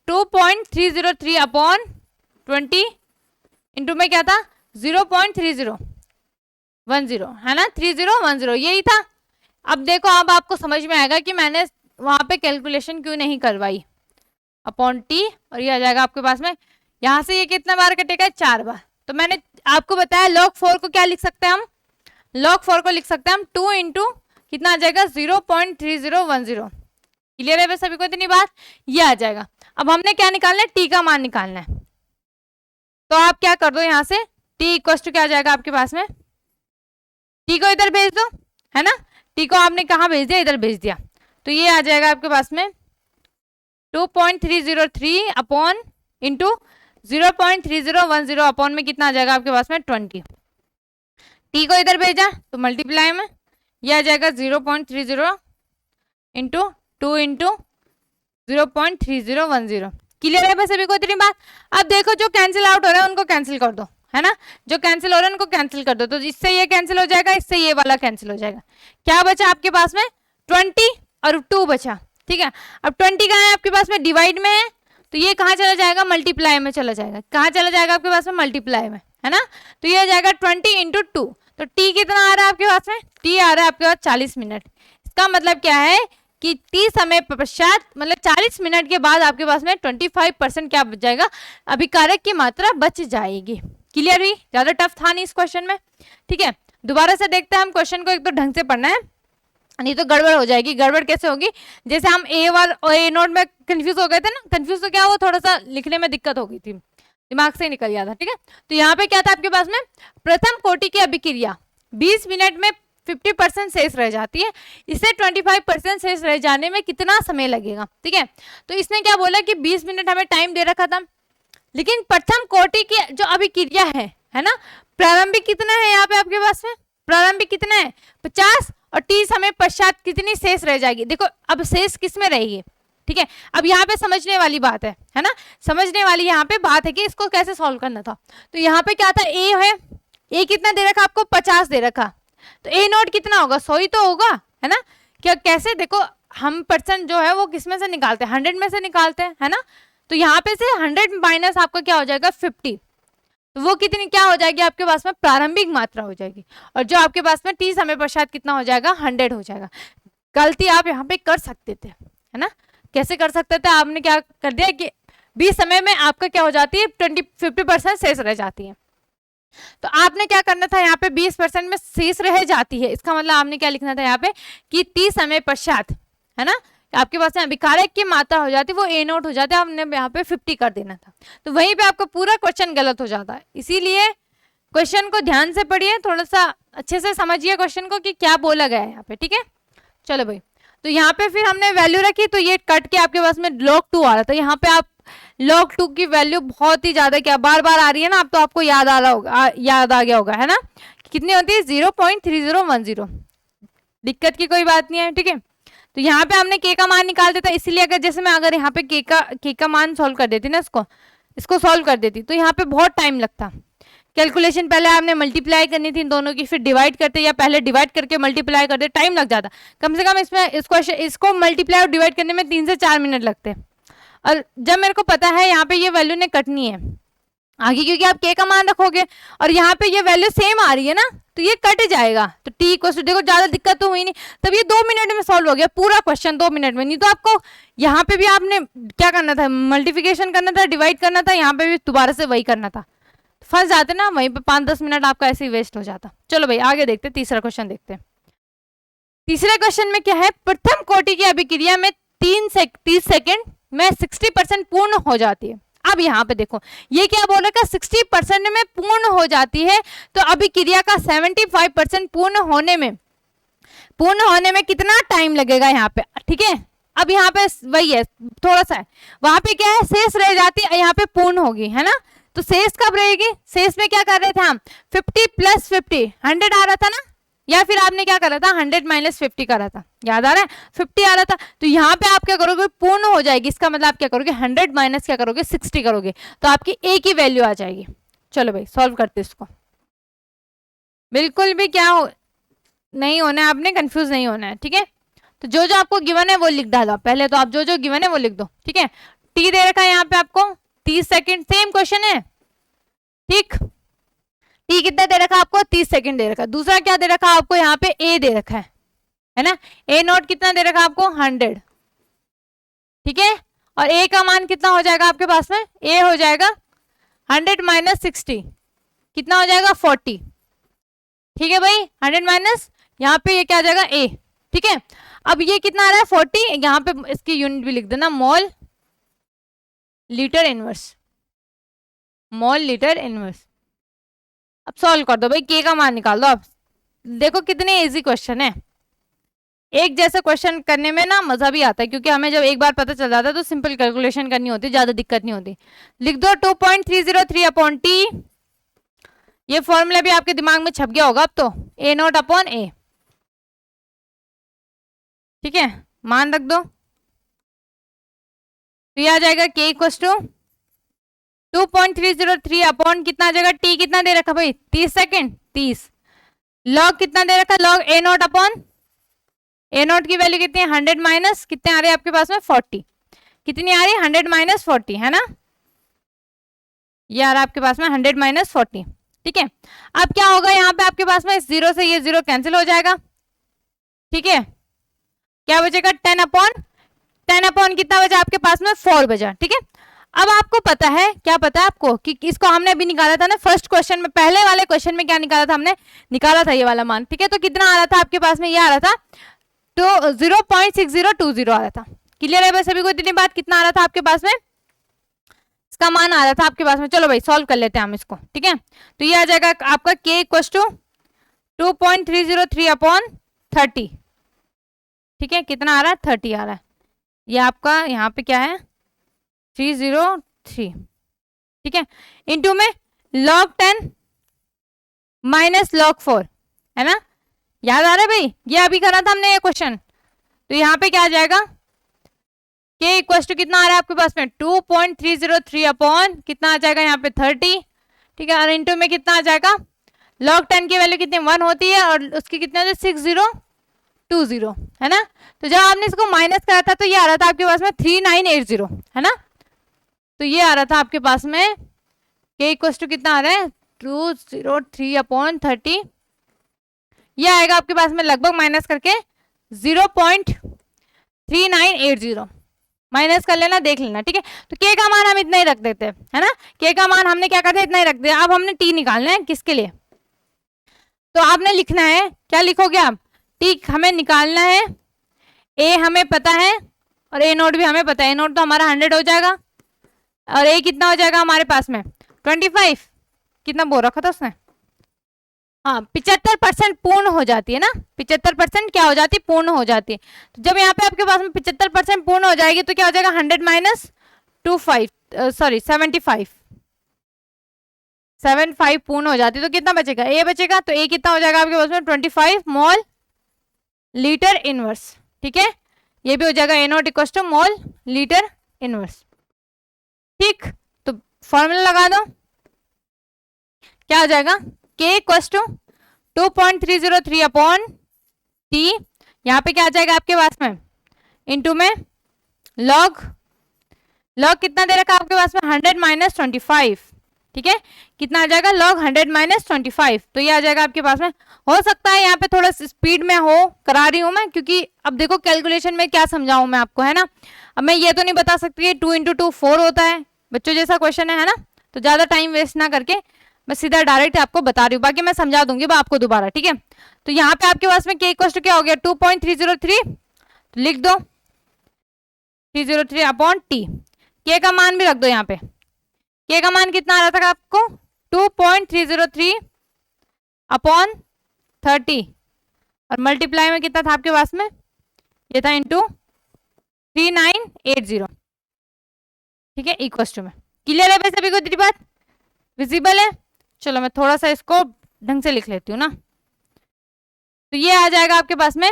2.303 अपॉन 20 इंटू में क्या था 0.3010, है ना, 3010 यही था। अब देखो अब आपको समझ में आएगा कि मैंने वहां पे कैलकुलेशन क्यों नहीं करवाई, अपॉन टी, और ये आ जाएगा आपके पास में, यहाँ से ये कितना बार कटेगा 4 बार, तो मैंने आपको बताया log 4 को क्या लिख सकते हैं हम, log 4 को लिख सकते हैं हम 2 इंटू कितना आ जाएगा 0.3010, क्लियर है सभी को इतनी बात, ये आ जाएगा। अब हमने क्या निकालना है, टी का मान निकालना है, तो आप क्या कर दो यहाँ से टी इक्वल टू क्या आ जाएगा आपके पास में, टी को इधर भेज दो, है ना, टी को आपने कहाँ भेज दिया, इधर भेज दिया, तो ये आ जाएगा आपके पास में 2.303 अपॉन इंटू 0.3010 अपॉन में कितना आ जाएगा आपके पास में 20, टी को इधर भेजा तो मल्टीप्लाई में ये आ जाएगा 0.30 इंटू 2 इंटू 0.3010, क्लियर है सभी को इतनी बात। अब देखो जो कैंसिल आउट हो रहा है उनको कैंसिल कर दो, है ना, जो कैंसिल हो रहा है उनको कैंसिल कर दो, तो इससे ये कैंसिल हो जाएगा, इससे ये वाला कैंसिल हो जाएगा, क्या बचा आपके पास में 20 और 2 बचा, ठीक है। अब 20 कहाँ है आपके पास में, डिवाइड में है, तो ये कहाँ चला जाएगा, मल्टीप्लाई में चला जाएगा, कहाँ चला जाएगा आपके पास में मल्टीप्लाई में, है ना, तो ये आ जाएगा 20 इंटू 2, तो टी कितना आ रहा है आपके पास में, टी आ रहा है आपके पास 40 मिनट, इसका मतलब क्या है कि टी समय पश्चात मतलब 40 मिनट के बाद आपके पास में 25% क्या बच जाएगा, अभिकारक की मात्रा बच जाएगी, क्लियर हुई, ज्यादा टफ था नहीं इस क्वेश्चन में, ठीक है। दोबारा से देखते हैं हम क्वेश्चन को, एक तो ढंग से पढ़ना है नहीं तो गड़बड़ हो जाएगी। गड़बड़ कैसे होगी, जैसे हम ए वाल और ए नोट में कंफ्यूज हो गए थे ना, कंफ्यूज तो क्या वो थोड़ा सा लिखने में दिक्कत हो गई थी, दिमाग से निकल गया था, ठीक है। तो यहाँ पे क्या था आपके पास में, प्रथम कोटि की अभिक्रिया 20 मिनट में 50% शेष रह जाती है, इससे 25% शेष रह जाने में कितना समय लगेगा, ठीक है। तो इसने क्या बोला कि 20 मिनट हमें टाइम दे रखा था, लेकिन प्रथम कोटि की जो अभिक्रिया है ना, प्रारंभिक कितना है यहाँ पे आपके पास में, प्रारंभिक कितना है 50 और टी समय पश्चात कितनी शेष रह जाएगी। देखो अब शेष किस में रहेगी, ठीक है। अब यहाँ पे समझने वाली बात है ना, समझने वाली यहाँ पे बात है कि इसको कैसे सॉल्व करना था। तो यहाँ पे क्या था, ए है, ए कितना दे रखा आपको 50 दे रखा, तो ए नोट कितना होगा 100 ही तो होगा, है ना। क्या कैसे, देखो हम परसेंट जो है वो किस में से निकालते हैं, 100 में से निकालते हैं, है ना। तो यहाँ पे से 100 माइनस आपका क्या हो जाएगा 50, तो वो कितनी क्या हो जाएगी आपके पास में प्रारंभिक मात्रा हो जाएगी, और जो आपके पास में टी समय पश्चात कितना हो जाएगा 100 हो जाएगा। गलती आप यहाँ पे कर सकते थे, है ना, कैसे कर सकते थे, आपने क्या कर दिया कि 20 समय में आपका क्या हो जाती है 50% शेष रह जाती है, तो आपने क्या करना था यहाँ पे 20% में शेष रह जाती है, इसका मतलब आपने क्या लिखना था यहाँ पे कि टी समय पश्चात, है ना, आपके पास में अभिकारक की मात्रा हो जाती, वो ए नोट हो जाता है, हमने यहाँ पे 50 कर देना था, तो वहीं पे आपका पूरा क्वेश्चन गलत हो जाता है। इसीलिए क्वेश्चन को ध्यान से पढ़िए, थोड़ा सा अच्छे से समझिए क्वेश्चन को कि क्या बोला गया है यहाँ पे, ठीक है। चलो भाई, तो यहाँ पे फिर हमने वैल्यू रखी, तो ये कट के आपके पास में log 2 आ रहा था। यहाँ पे आप log 2 की वैल्यू बहुत ही ज्यादा क्या बार बार आ रही है ना, अब तो आपको याद आ रहा होगा, याद आ गया होगा, है ना। कितनी होती है 0.3010। दिक्कत की कोई बात नहीं है, ठीक है। तो यहाँ पे हमने के का मान निकाल देता, इसीलिए अगर जैसे मैं अगर यहाँ पे के का मान सॉल्व कर देती ना, इसको सॉल्व कर देती, तो यहाँ पे बहुत टाइम लगता। कैलकुलेशन पहले आपने मल्टीप्लाई करनी थी इन दोनों की, फिर डिवाइड करते, या पहले डिवाइड करके मल्टीप्लाई करते, टाइम लग जाता। कम से कम इसमें इसको मल्टीप्लाई और डिवाइड करने में 3 से 4 मिनट लगते। और जब मेरे को पता है यहाँ पे ये वैल्यू ने कटनी है आगे, क्योंकि आप के का मान रखोगे और यहाँ पे ये वैल्यू सेम आ रही है ना, तो ये कट जाएगा। तो टी को देखो, ज्यादा दिक्कत तो हुई नहीं, तब ये 2 मिनट में सॉल्व हो गया पूरा क्वेश्चन, 2 मिनट में। नहीं तो आपको यहाँ पे भी आपने क्या करना था, मल्टीप्लिकेशन करना था, डिवाइड करना था, यहाँ पे भी दोबारा से वही करना था। फंस जाते ना वहीं पे, 5-10 मिनट आपका ऐसे ही वेस्ट हो जाता। चलो भाई आगे देखते, तीसरा क्वेश्चन देखते हैं। तीसरे क्वेश्चन में क्या है, प्रथम कोटि की अभिक्रिया में 30 सेकेंड में 60% पूर्ण हो जाती है। अब यहाँ पे देखो ये क्या बोल रहा है, 60% में पूर्ण हो जाती है, तो अभिक्रिया का 75% पूर्ण होने में कितना टाइम लगेगा यहाँ पे, ठीक है। अब यहाँ पे वही है, थोड़ा सा है, वहां पे क्या है शेष रह जाती है, यहाँ पे पूर्ण होगी, है ना। तो शेष कब रहेगी, शेष में क्या कर रहे थे हम, 50 + 50 100 आ रहा था ना, या फिर आपने क्या करा था 100 - 50 करा था, याद आ रहा है, 50 आ रहा था। तो यहाँ पे आप क्या करोगे, पूर्ण हो जाएगी, इसका मतलब आप क्या करोगे 100 - क्या करोगे 60 करोगे, तो आपकी एक ही वैल्यू आ जाएगी। चलो भाई सॉल्व करते इसको, बिल्कुल भी क्या नहीं होना है, आपने कंफ्यूज नहीं होना है, ठीक है। तो जो जो आपको गिवन है वो लिख डालो पहले, तो आप जो जो गिवन है वो लिख दो, ठीक है। टी दे रखा है यहाँ पे आपको 30 सेकेंड, सेम क्वेश्चन है, ठीक। टी कितना दे रखा है आपको, 30 सेकंड दे रखा है। दूसरा क्या दे रखा है आपको, यहाँ पे ए दे रखा है ना, ए नोट कितना दे रखा है आपको 100, ठीक है। और ए का मान कितना हो जाएगा आपके पास में, ए हो जाएगा 100 - 60, कितना हो जाएगा 40, ठीक है भाई। 100 - यहाँ पे ये क्या आ जाएगा ए, ठीक है। अब ये कितना आ रहा है 40, यहाँ पे इसकी यूनिट भी लिख देना, मोल लीटर इनवर्स, मोल लीटर इनवर्स। अब सॉल्व कर दो भाई, के का मान निकाल दो। अब देखो कितने इजी क्वेश्चन है, एक जैसे क्वेश्चन करने में ना मजा भी आता है, क्योंकि हमें जब एक बार पता चल जाता है तो सिंपल कैलकुलेशन करनी होती है, ज्यादा दिक्कत नहीं होती। लिख दो 2.303/T, ये फॉर्मूला भी आपके दिमाग में छप गया होगा अब तो, A0/A, ठीक है, मान रख दो। तो ये आ जाएगा K = 2.303 कितना आ जाएगा, टी कितना दे रखा भाई 30 सेकेंड, 30 लॉग कितना दे रखा, लॉग A0 की वैल्यू कितनी है 100 - कितने आ रहे हैं आपके पास में 40, कितनी आ रही है 100 - 40, है ना। ये आ रहा है आपके पास में 100 - 40, ठीक है। अब क्या होगा यहाँ पे आपके पास में, इस 0 से ये 0 कैंसिल हो जाएगा, ठीक है। क्या बचेगा 10/10 कितना बचा आपके पास में 4 बचा, ठीक है। अब आपको पता है, क्या पता है आपको कि इसको हमने अभी निकाला था ना फर्स्ट क्वेश्चन में, पहले वाले क्वेश्चन में क्या निकाला था हमने, निकाला था ये वाला मान, ठीक है। तो कितना आ रहा था आपके पास में, ये आ रहा था तो 0.6020 आ रहा था। क्लियर है भाई सभी को इतनी बात, कितना आ रहा था आपके पास में, इसका मान आ रहा था आपके पास में। चलो भाई सॉल्व कर लेते हैं हम इसको, ठीक है। तो ये आ जाएगा आपका k = 2.303/30, ठीक है। कितना आ रहा है 30 आ रहा है, ये आपका यहाँ पे क्या है 303, ठीक है। इंटू में log 10 - log 4, है ना, याद आ रहा है भाई, ये अभी करा था हमने ये क्वेश्चन। तो यहाँ पे क्या आ जाएगा, k = कितना आ रहा है आपके पास में 2.303/ कितना आ जाएगा यहाँ पे 30, ठीक है। और इंटू में कितना आ जाएगा, log 10 की वैल्यू कितनी 1 होती है, और उसकी कितने होती है 6020, है ना। तो जब आपने इसको माइनस करा था तो ये आ रहा था आपके पास में 3980, है ना। तो ये आ रहा था आपके पास में k = कितना आ रहा है 203/30, ये आएगा आपके पास में लगभग माइनस करके 0.3980, माइनस कर लेना देख लेना, ठीक है। तो k का मान हम इतना ही रख देते हैं, है ना, k का मान हमने क्या करते हैं इतना ही रख दिया। अब हमने t निकालना है, किसके लिए, तो आपने लिखना है, क्या लिखोगे आप, t हमें निकालना है, a हमें पता है और A0 भी हमें पता है, A0 तो हमारा 100 हो जाएगा, और a कितना हो जाएगा हमारे पास में 25, कितना बोल रखा था उसने हाँ 75% पूर्ण हो जाती है ना, 75% क्या हो जाती है, पूर्ण हो जाती है। तो जब यहाँ पे आपके पास में 75% पूर्ण हो जाएगी तो क्या हो जाएगा 100 माइनस 75 75 पूर्ण हो जाती है तो कितना बचेगा, ए बचेगा। तो ए कितना हो जाएगा आपके पास में 25 मोल लीटर इनवर्स। ठीक है, ये भी हो जाएगा A naught equal to mole litre inverse. ठीक, तो फॉर्मूला लगा दो, क्या हो जाएगा के इक्वल टू 2.303 अपॉन टी, यहाँ पे क्या आ जाएगा आपके पास में इनटू में लॉग कितना दे रखा आपके पास में 100 माइनस 25। ठीक है, कितना आ जाएगा लॉग 100 माइनस 25, तो ये आ जाएगा आपके पास में। हो सकता है यहाँ पे थोड़ा स्पीड में हो करा रही हूँ मैं, क्योंकि अब देखो कैलकुलेशन में क्या समझाऊं मैं आपको, है ना। अब मैं ये तो नहीं बता सकती 2 × 2 4 होता है, बच्चों जैसा क्वेश्चन है ना, तो ज्यादा टाइम वेस्ट ना करके मैं सीधा डायरेक्ट आपको बता रही हूँ, बाकी मैं समझा दूंगी आपको दोबारा। ठीक है, तो यहाँ पे आपके पास में के इक्वल टू क्या हो गया 2.303, तो लिख दो 303 अपॉन टी, के का मान भी रख दो यहाँ पे। के का मान कितना आ रहा था आपको 2.303 अपॉन 30, और मल्टीप्लाई में कितना था आपके पास में, ये था इंटू 3980। ठीक है, इक्वल टू में। क्लियर है भाई सभी को तेरी बात, विजिबल है। चलो मैं थोड़ा सा इसको ढंग से लिख लेती हूँ ना, तो ये आ जाएगा आपके पास में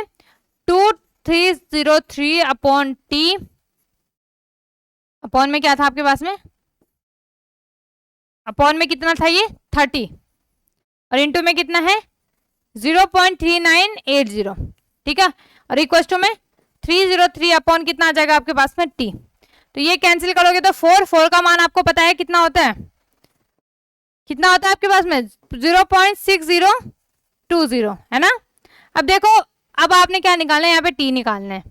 2303 अपॉन टी, अपॉन में क्या था आपके पास में, अपॉन में कितना था ये 30, और इंटू में कितना है 0.3980। ठीक है, और इक्वल टू में 303 अपॉन कितना आ जाएगा आपके पास में टी, तो ये कैंसिल करोगे तो 4 का मान आपको पता है कितना होता है, कितना होता है आपके पास में 0.6020, है ना। अब देखो, अब आपने क्या निकालना है, यहाँ पे टी निकालना है,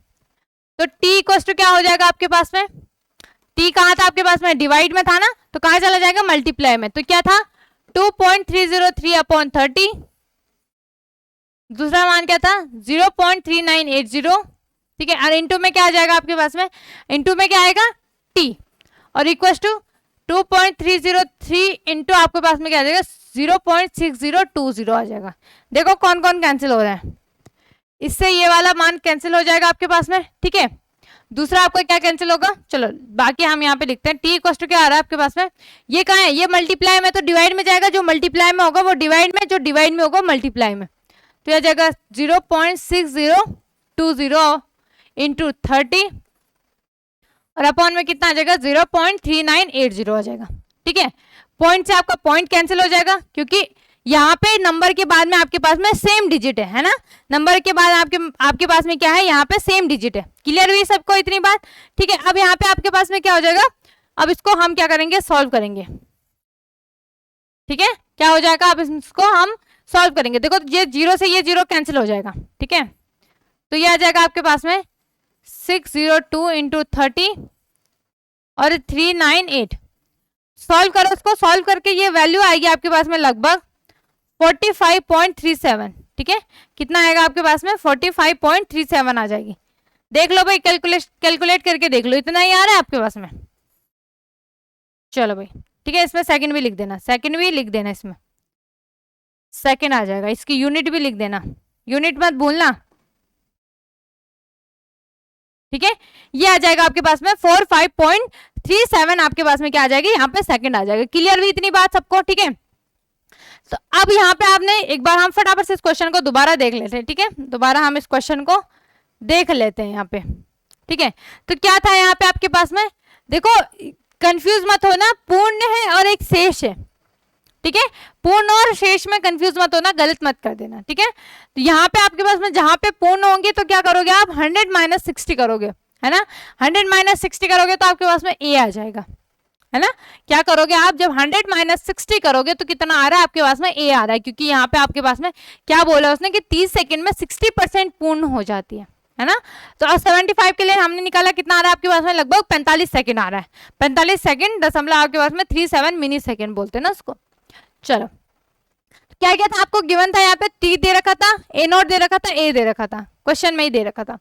तो टी इक्वल टू क्या हो जाएगा आपके पास में, टी कहाँ था आपके पास में, डिवाइड में था ना, तो कहाँ चला जाएगा मल्टीप्लाई में, तो क्या था 2.303 अपॉन 30, दूसरा मान क्या था 0.3980। ठीक है, और इंटू में क्या आ जाएगा आपके पास में, इंटू में क्या आएगा टी, और इक्वल टू 2.303 इंटू आपके पास में क्या आ जाएगा 0.6020 आ जाएगा। देखो कौन कौन कैंसिल हो रहा है, इससे ये वाला मान कैंसिल हो जाएगा आपके पास में। ठीक है, दूसरा आपका क्या कैंसिल होगा, चलो बाकी हम यहाँ पे लिखते हैं। टी इक्वल टू क्या आ रहा है आपके पास में, ये कहाँ है, ये मल्टीप्लाई में, तो डिवाइड में जाएगा, जो मल्टीप्लाई में होगा वो डिवाइड में, जो डिवाइड में होगा मल्टीप्लाई में, तो यह जाएगा 0.6020 इंटू 30, और अपॉन में कितना आ जाएगा 0.3980 आ जाएगा। ठीक है, पॉइंट से आपका पॉइंट कैंसिल हो जाएगा, क्योंकि यहाँ पे नंबर के बाद में आपके पास में सेम डिजिट है ना, नंबर के बाद आपके पास में क्या है, यहाँ पे सेम डिजिट है। क्लियर हुई सबको इतनी बात। ठीक है, अब यहाँ पे आपके पास में क्या हो जाएगा, अब इसको हम क्या करेंगे, सॉल्व करेंगे। ठीक है, क्या हो जाएगा, अब इसको हम सॉल्व करेंगे। देखो ये 0 से ये 0 कैंसिल हो जाएगा। ठीक है, तो ये आ जाएगा आपके पास में 602 इंटू 30 और 398। सॉल्व करो इसको, सॉल्व करके ये वैल्यू आएगी आपके पास में लगभग 45.37। ठीक है, कितना आएगा आपके पास में 45.37 आ जाएगी। देख लो भाई, कैलकुलेट करके देख लो, इतना ही आ रहा है आपके पास में। चलो भाई ठीक है, इसमें सेकंड भी लिख देना, सेकंड भी लिख देना, इसमें सेकंड आ जाएगा, इसकी यूनिट भी लिख देना, यूनिट मत भूलना। ठीक है, ये आ जाएगा आपके पास में 45.37 आपके पास में क्या आ जाएगी, यहाँ पे सेकंड आ जाएगा। क्लियर हुई इतनी बात सबको। ठीक है, तो अब यहाँ पे आपने एक बार हम फटाफट से इस क्वेश्चन को दोबारा देख लेते हैं। ठीक है, दोबारा हम इस क्वेश्चन को देख लेते हैं यहाँ पे। ठीक है, तो क्या था यहाँ पे आपके पास में, देखो कंफ्यूज मत होना, पूर्ण है और एक शेष है। ठीक है, पूर्ण और शेष में कंफ्यूज मत होना, गलत मत कर देना। ठीक है, तो यहाँ पे आपके पास में जहां पे पूर्ण होंगे तो क्या करोगे आप 100 माइनस 60 करोगे, है ना। 100 माइनस 60 करोगे तो आपके पास में ए आ जाएगा, है ना। क्या करोगे आप, जब 100 माइनस 60 करोगे तो कितना आ रहा है आपके पास में, ए आ रहा है, क्योंकि यहाँ पे आपके पास में क्या बोला उसने कि 30 सेकेंड में 60% पूर्ण हो जाती है ना। तो 75 के लिए हमने निकाला, कितना आ रहा है आपके पास में, लगभग 45 सेकेंड आ रहा है। 45 सेकेंड दशमलव आपके पास में 37 मिनी सेकेंड बोलते हैं ना उसको। चलो क्या क्या था आपको गिवन था, यहाँ पे टी दे रखा था, ए नॉट दे रखा था, ए दे रखा था। क्वेश्चन में ही दे रखा था।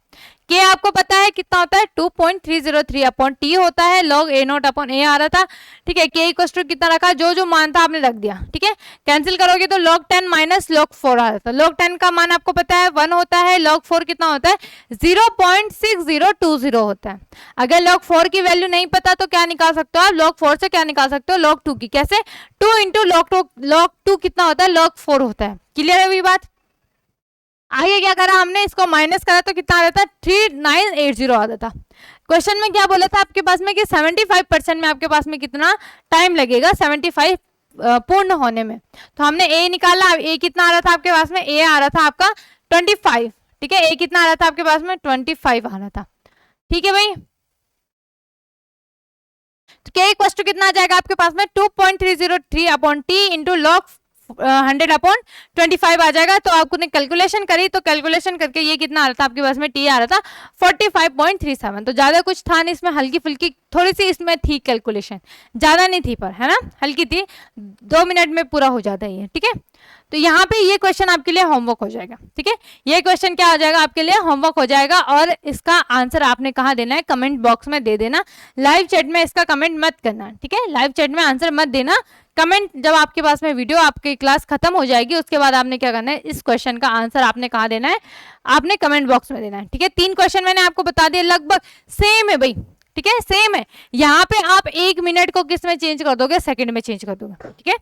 के आपको पता है कितना होता है 2.303 अपॉन टी होता है, लॉग ए नॉट अपॉन ए आ रहा था, ठीक है। के इक्वल टू कितना रखा, जो जो मान था आपने रख दिया, ठीक है। कैंसिल करोगे तो log 10 माइनस log 4 आ जाता है। log 10 का मान आपको पता है 1 होता है, log 4 कितना होता है 0.6020 होता है। अगर log 4 की वैल्यू नहीं पता तो क्या निकाल सकते हो आप, log 4 से क्या निकाल सकते हो log 2 की, कैसे 2 इंटू log 2 कितना होता है log 4 होता है। क्लियर है अभी बात। आगे क्या करा हमने, इसको माइनस करा तो कितना आ जाता है 3980 आ जाता। क्वेश्चन में क्या बोला था आपके पास में कि 75% में आपके पास में कितना टाइम लगेगा 75 पूर्ण होने में। तो हमने ए निकाला, ए कितना आ रहा था आपके पास में, ए आ रहा था आपका 25, ठीक है। ए कितना आ रहा था आपके पास में 25 आ रहा था, ठीक है भाई। तो के इक्वल टू कितना आ जाएगा आपके पास में 2.303 upon T into log 100 upon 25 आ जाएगा। तो आपने कैलकुलेशन करी तो कैलकुलेशन करके ये कितना आ रहा था आपके पास में टी आ रहा था 45.37। तो ज्यादा कुछ था नहीं इसमें, हल्की फुल्की थोड़ी सी इसमें थी कैलकुलेशन, ज्यादा नहीं थी पर, है ना, हल्की थी, 2 मिनट में पूरा हो जाता है ये, ठीक है। तो यहाँ पे ये क्वेश्चन आपके लिए होमवर्क हो जाएगा, ठीक है। ये क्वेश्चन क्या हो जाएगा आपके लिए, होमवर्क हो जाएगा। और इसका आंसर आपने कहाँ देना है, कमेंट बॉक्स में दे देना, लाइव चैट में इसका कमेंट मत करना, ठीक है। लाइव चैट में आंसर मत देना, कमेंट जब आपके पास में वीडियो आपकी क्लास खत्म हो जाएगी उसके बाद आपने क्या करना है, इस क्वेश्चन का आंसर आपने कहाँ देना है, आपने कमेंट बॉक्स में देना है, ठीक है। 3 क्वेश्चन मैंने आपको बता दिया, लगभग सेम है भाई, ठीक है, सेम है। यहाँ पे आप 1 मिनट को किस में चेंज कर दोगे, सेकंड में चेंज कर दोगे, ठीक है।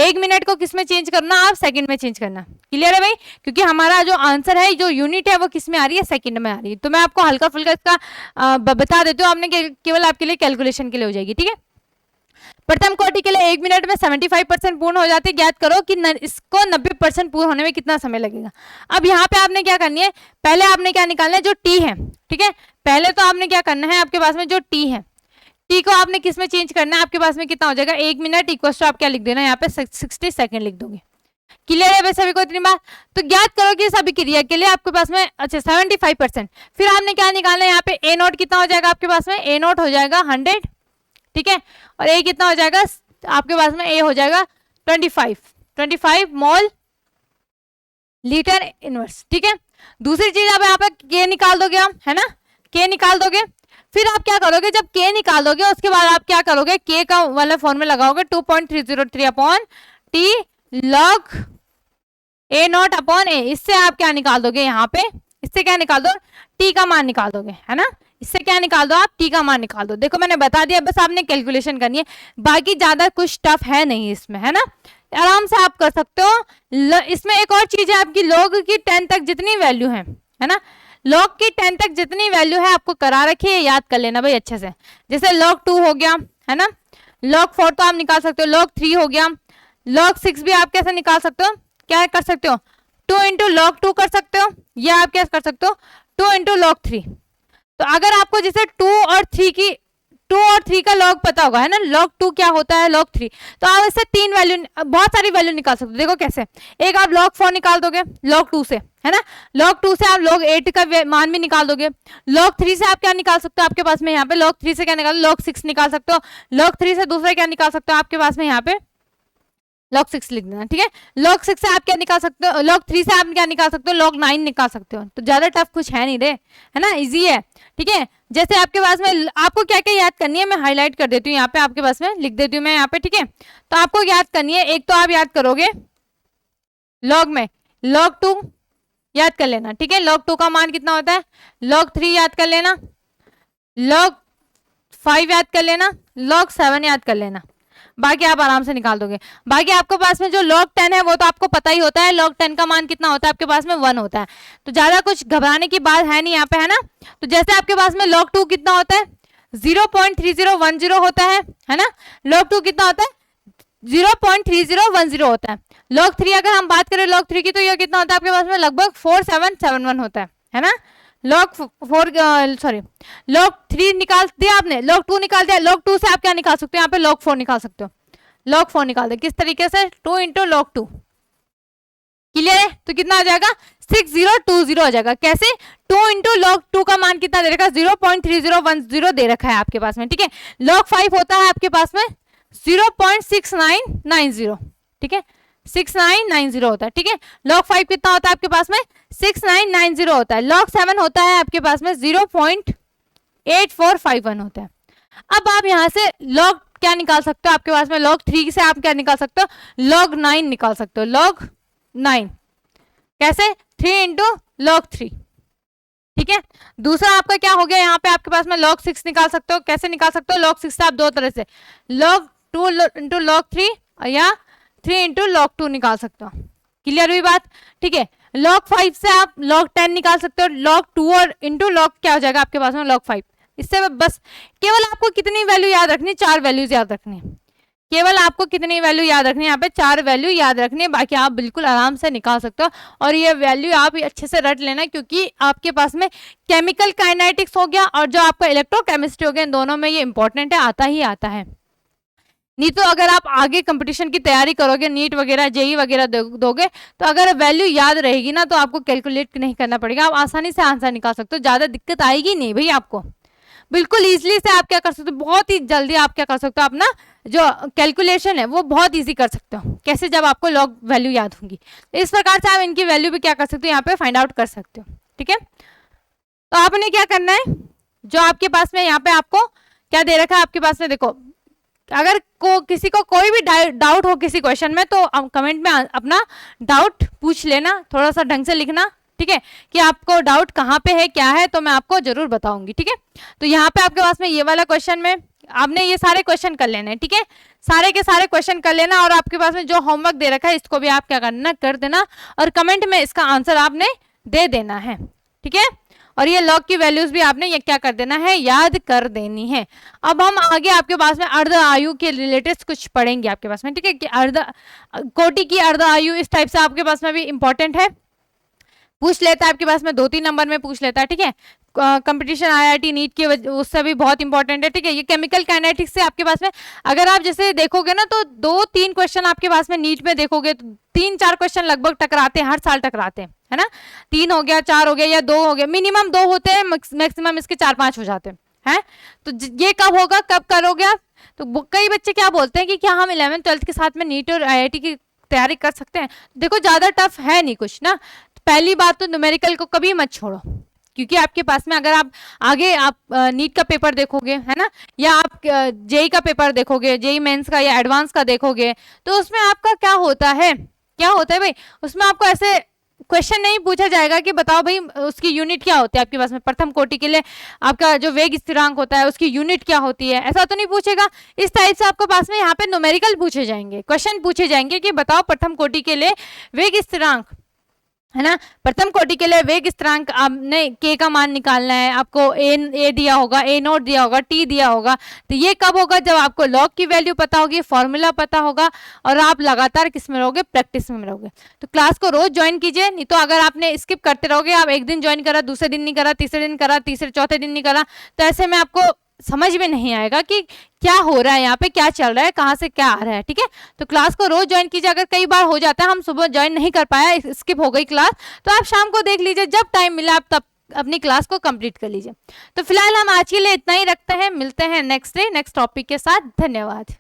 1 मिनट को किस में चेंज करना, आप सेकंड में चेंज करना। क्लियर है भाई, क्योंकि हमारा जो आंसर है, जो यूनिट है वो किस में आ रही है, सेकंड में आ रही है। तो मैं आपको हल्का फुल्का इसका बता देती हूँ, आपने केवल आपके लिए कैलकुलेशन के लिए हो जाएगी, ठीक है। प्रथम कोटि के लिए 1 मिनट में 75% पूर्ण हो जाते, ज्ञात करो कि इसको 90% पूर्ण होने में कितना समय लगेगा। अब यहाँ पे आपने क्या करनी है, पहले आपने क्या निकालना है, जो टी है, ठीक है। पहले तो आपने क्या करना है, आपके पास में जो टी है, टी को आपने किस में चेंज करना है, आपके पास में कितना हो जाएगा 1 मिनट इक्वल टू आप क्या लिख देना यहाँ पे 60 सेकंड लिख दोगे। क्लियर है वैसे सभी को इतनी बात। तो ज्ञात करो कि इस अभिक्रिया के लिए आपके पास में अच्छा 75%, फिर आपने क्या निकालना है यहाँ पे ए नोट कितना हो जाएगा आपके पास में, ए नोट हो जाएगा 100, ठीक है। और ए कितना हो जाएगा आपके पास में, ए हो जाएगा 25 मोल लीटर इनवर्स, ठीक है। दूसरी चीज आप यहाँ पे के निकाल दोगे आप, है ना, के निकाल दोगे। फिर आप क्या करोगे, जब के निकाल दोगे उसके बाद आप क्या करोगे, के का वाला फॉर्मूला लगाओगे 2.303 upon T log A naught upon A. इससे आप क्या निकाल दोगे, यहाँ पे इससे क्या निकाल दो, टी का मान निकाल दोगे, है ना। इससे क्या निकाल दो आप, टी का मान निकाल दो। देखो मैंने बता दिया, बस आपने कैलकुलेशन करनी है, बाकी ज्यादा कुछ टफ है नहीं इसमें, है ना, आराम से आप कर सकते हो। इसमें एक और चीज है, आपकी लॉग की 10 तक जितनी वैल्यू है ना, लॉग की 10 तक जितनी वैल्यू है आपको करा रखी है, याद कर लेना भाई अच्छे से। जैसे log 2 हो गया, है ना, log 4 तो आप निकाल सकते हो, log 3 हो गया, log 6 भी आप कैसे निकाल सकते हो, क्या कर सकते हो 2 इंटू log 2 कर सकते हो, या आप क्या कर सकते हो 2 इंटू log 3। तो अगर आपको जैसे 2 और 3 का log पता होगा, है ना, log 2 क्या होता है, log 3, तो आप इससे 3 वैल्यू, बहुत सारी वैल्यू निकाल सकते हो। देखो कैसे, एक आप log 4 निकाल दोगे log 2 से, है ना, log 2 से आप log 8 का मान भी निकाल दोगे। log 3 से आप क्या निकाल सकते हो, आपके पास में यहाँ पे log 3 से क्या निकाल, log 6 निकाल सकते हो। log 3 से दूसरा क्या निकाल सकते हो, आपके पास में यहाँ पे log 6 लिख देना, ठीक है। log 6 से आप क्या निकाल सकते हो, log 3 से आप क्या निकाल सकते हो, log 9 निकाल सकते हो। तो ज्यादा टफ कुछ है नहीं रे, है ना, इजी है, ठीक है। जैसे आपके पास में आपको क्या क्या याद करनी है, मैं हाईलाइट कर देती हूँ यहाँ पे, आपके पास में लिख देती हूँ मैं यहाँ पे, ठीक है। तो आपको याद करनी है, एक तो आप याद करोगे log में log 2 याद कर लेना, ठीक है, log 2 का मान कितना होता है, log 3 याद कर लेना, log 5 याद कर लेना, log 7 याद कर लेना, बाकी आप आराम से निकाल दोगे। बाकी आपके पास में जो log 10 है वो तो आपको पता ही होता है, log 10 का मान कितना होता है आपके पास में 1 होता है। तो ज्यादा कुछ घबराने की बात है नहीं यहाँ पे, है ना। तो जैसे आपके पास में log 2 कितना होता है 0.3010 होता है ना, log 2 कितना होता है 0.3010 होता है। log 3 अगर हम बात करें log 3 की, तो ये कितना होता है आपके पास में लगभग 4771 होता है ना। log 3 निकाल दिया आपने, log 2 निकाल दिया, log 2 से आप क्या निकाल सकते हो, यहाँ पे log 4 निकाल सकते हो, log 4 निकाल दे किस तरीके से 2 इंटू log 2। क्लियर है, तो कितना आ जाएगा 6020 आ जाएगा। कैसे 2 इंटू log 2 का मान कितना दे रखा है 0.3010 दे रखा है आपके पास में, ठीक है। log 5 होता है आपके पास में 0.6990, ठीक है, 6990 होता है, ठीक है। log 5 कितना होता है आपके पास में 6990 होता है। log 7 होता है आपके पास में 0.8451 होता है। अब आप यहां से log क्या निकाल सकते हो, आपके पास में log 3 से आप क्या निकाल सकते हो, log 9 निकाल सकते हो। log 9 कैसे, 3 इंटू log 3, ठीक है। दूसरा आपका क्या हो गया, यहाँ पे आपके पास में log 6 निकाल सकते हो। कैसे निकाल सकते हो, log 6 से आप दो तरह से, log 2 इंटू log 3 या 3 इंटू log 2 निकाल सकते हो। क्लियर हुई बात, ठीक है। log 5 से आप log 10 निकाल सकते हो। log 2 और इंटू log क्या हो जाएगा आपके पास में log 5। इससे बस केवल आपको कितनी वैल्यू याद रखनी, 4 वैल्यूज याद रखनी है। केवल आपको कितनी वैल्यू याद रखनी है, यहाँ पे 4 वैल्यू याद रखनी है, बाकी आप बिल्कुल आराम से निकाल सकते हो। और ये वैल्यू आप अच्छे से रट लेना, क्योंकि आपके पास में केमिकल काइनेटिक्स हो गया और जो आपका इलेक्ट्रोकेमिस्ट्री हो गया, इन दोनों में ये इंपॉर्टेंट है, आता ही आता है। नहीं तो अगर आप आगे कंपटीशन की तैयारी करोगे, नीट वगैरह जेई वगैरह दोगे, तो अगर वैल्यू याद रहेगी ना, तो आपको कैलकुलेट नहीं करना पड़ेगा, आप आसानी से आंसर निकाल सकते हो, ज्यादा दिक्कत आएगी नहीं भाई आपको। बिल्कुल इजीली से आप क्या कर सकते हो, बहुत ही जल्दी आप क्या कर सकते हो, अपना जो कैलकुलेशन है वो बहुत इजी कर सकते हो। कैसे, जब आपको लॉग वैल्यू याद होंगी, इस प्रकार से आप इनकी वैल्यू भी क्या कर सकते हो, यहाँ पे फाइंड आउट कर सकते हो, ठीक है। तो आपने क्या करना है, जो आपके पास में यहाँ पे आपको क्या दे रखा है, आपके पास में देखो, अगर किसी को कोई भी डाउट हो किसी क्वेश्चन में, तो कमेंट में अपना डाउट पूछ लेना, थोड़ा सा ढंग से लिखना, ठीक है, कि आपको डाउट कहाँ पे है, क्या है, तो मैं आपको जरूर बताऊंगी, ठीक है। तो यहाँ पे आपके पास में ये वाला क्वेश्चन में आपने ये सारे क्वेश्चन कर लेने, ठीक है, सारे के सारे क्वेश्चन कर लेना, और आपके पास में जो होमवर्क दे रखा है इसको भी आप क्या करना, कर देना, और कमेंट में इसका आंसर आपने दे देना है, ठीक है। और ये लॉग की वैल्यूज भी आपने ये क्या कर देना है, याद कर देनी है। अब हम आगे आपके पास में अर्ध आयु के रिलेटेड कुछ पढ़ेंगे आपके पास में, ठीक है, कि अर्ध कोटि की अर्ध आयु इस टाइप से आपके पास में भी इंपॉर्टेंट है, पूछ लेता है आपके पास में 2-3 नंबर में पूछ लेता है, ठीक है। कंपटीशन आईआईटी नीट के उससे भी बहुत इंपॉर्टेंट है, ठीक है। ये केमिकल काइनेटिक्स से आपके पास में अगर आप जैसे देखोगे ना, तो 2-3 क्वेश्चन आपके पास में नीट में देखोगे, तो 3-4 क्वेश्चन लगभग टकराते हैं, हर साल टकराते हैं, है ना। 3 हो गया, 4 हो गया, या 2 हो गया, मिनिमम 2 होते हैं, मैक्सिमम इसके 4-5 हो जाते हैं। तो ये कब होगा, कब करोगे आप, तो कई बच्चे क्या बोलते हैं कि क्या हम 11th-12th के साथ में नीट और आईआईटी की तैयारी कर सकते हैं। देखो ज्यादा टफ है नहीं कुछ ना। पहली बात तो न्यूमेरिकल को कभी मत छोड़ो, क्योंकि आपके पास में अगर आप आगे आप नीट का पेपर देखोगे, है ना, या आप जेई का पेपर देखोगे, जेई मेंस का या एडवांस का देखोगे, तो उसमें आपका क्या होता है भाई, उसमें आपको ऐसे क्वेश्चन नहीं पूछा जाएगा कि बताओ भाई उसकी यूनिट क्या होती है। आपके पास में प्रथम कोटि के लिए आपका जो वेग स्थिरांक होता है उसकी यूनिट क्या होती है, ऐसा तो नहीं पूछेगा। इस टाइप से आपके पास में यहाँ पे न्यूमेरिकल पूछे जाएंगे, क्वेश्चन पूछे जाएंगे कि बताओ प्रथम कोटि के लिए वेग स्थिरांक, है ना, प्रथम कोटि के लिए वेग स्थिरांक आपने के का मान निकालना है, आपको ए दिया होगा, ए नोट दिया होगा, टी दिया होगा। तो ये कब होगा, जब आपको लॉग की वैल्यू पता होगी, फॉर्मूला पता होगा, और आप लगातार किस में रहोगे, प्रैक्टिस में रहोगे। तो क्लास को रोज ज्वाइन कीजिए, नहीं तो अगर आपने स्किप करते रहोगे, आप एक दिन ज्वाइन करा, दूसरे दिन नहीं करा, तीसरे दिन करा, तीसरे चौथे दिन नहीं करा, तो ऐसे में आपको समझ में नहीं आएगा कि क्या हो रहा है, यहाँ पे क्या चल रहा है, कहाँ से क्या आ रहा है, ठीक है। तो क्लास को रोज ज्वाइन कीजिए। अगर कई बार हो जाता है हम सुबह ज्वाइन नहीं कर पाया, स्किप हो गई क्लास, तो आप शाम को देख लीजिए, जब टाइम मिला आप तब अपनी क्लास को कंप्लीट कर लीजिए। तो फिलहाल हम आज के लिए इतना ही रखते हैं, मिलते हैं नेक्स्ट डे नेक्स्ट टॉपिक के साथ। धन्यवाद।